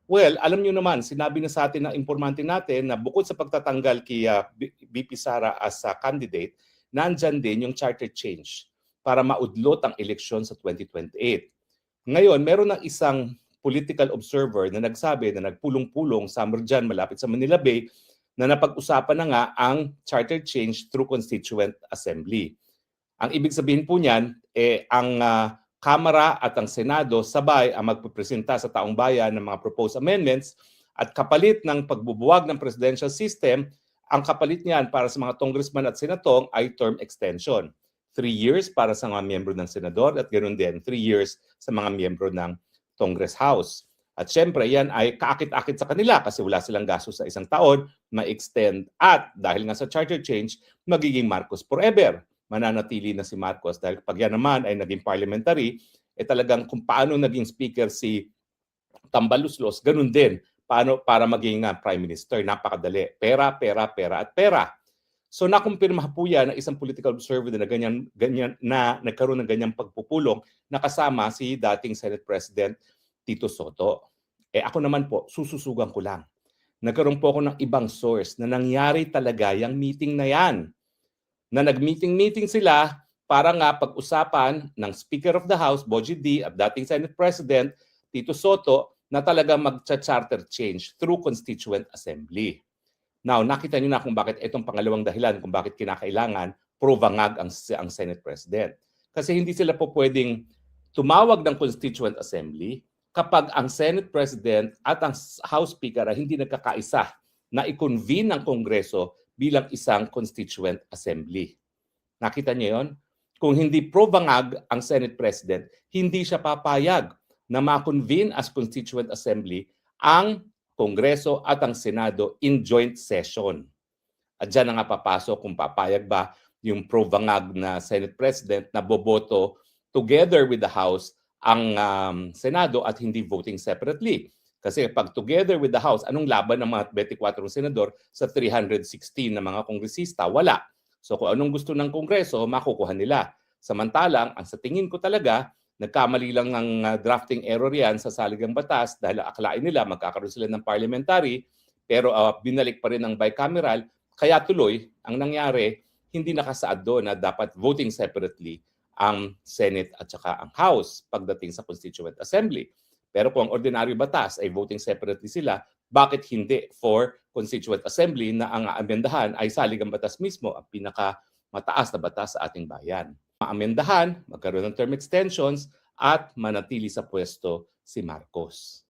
Well, alam niyo naman, sinabi na sa atin ng impormante natin na bukod sa pagtatanggal kay VP Sara as a candidate, nandyan din yung charter change para maudlot ang eleksyon sa 2028. Ngayon, meron ng isang political observer na nagsabi na nagpulong-pulong summer dyan malapit sa Manila Bay na napag-usapan na nga ang charter change through Constituent Assembly. Ang ibig sabihin po niyan, ang Kamara at ang Senado sabay ang magpipresenta sa taong bayan ng mga proposed amendments at kapalit ng pagbubuwag ng presidential system, ang kapalit niyan para sa mga congressman at senatong ay term extension. 3 years para sa mga miyembro ng senador at ganoon din 3 years sa mga miyembro ng Congress House. At syempre, yan ay kaakit-akit sa kanila kasi wala silang gastos sa isang taon, ma-extend at dahil nga sa charter change, magiging Marcos forever. Mananatili na si Marcos dahil pag yan naman ay naging parliamentary, talagang kung paano naging speaker si Tambaluslos, ganun din paano para maging prime minister. Napakadali. Pera, pera, pera at pera. So nakumpirma po yan ng isang political observer na ganyan na nagkaroon ng ganyang pagpupulong na kasama si dating Senate President Tito Soto. Ako naman po, sususugan ko lang. Nagkaroon po ako ng ibang source na nangyari talaga yung meeting na yan. Na nag-meeting-meeting sila para nga pag-usapan ng Speaker of the House, Bogie D, at dating Senate President, Tito Soto, na talaga mag-charter change through Constituent Assembly. Now, nakita niyo na kung bakit itong pangalawang dahilan kung bakit kinakailangan provangag ang Senate President. Kasi hindi sila po pwedeng tumawag ng Constituent Assembly kapag ang Senate President at ang House Speaker ay hindi nagkakaisa na i-convene ng Kongreso bilang isang Constituent Assembly. Nakita niyo yon? Kung hindi provangag ang Senate President, hindi siya papayag na ma-convene as Constituent Assembly ang Kongreso at ang Senado in joint session. At dyan na nga papasok kung papayag ba yung provangag na Senate President na boboto together with the House ang Senado at hindi voting separately. Kasi pag together with the House, anong laban ng mga 24 senador sa 316 na mga kongresista? Wala. So kung anong gusto ng Kongreso, makukuha nila. Samantalang, ang sa tingin ko talaga, nagkamali lang ng drafting error yan sa saligang batas dahil akalain nila magkakaroon sila ng parliamentary pero binalik pa rin ng bicameral. Kaya tuloy, ang nangyari, hindi nakasaad doon na dapat voting separately ang Senate at saka ang House pagdating sa Constituent Assembly. Pero kung ang ordinaryo batas ay voting separately sila, bakit hindi for Constituent Assembly na ang amendahan ay saligang batas mismo, ang pinakamataas na batas sa ating bayan? Maamendahan, magkaroon ng term extensions at manatili sa pwesto si Marcos.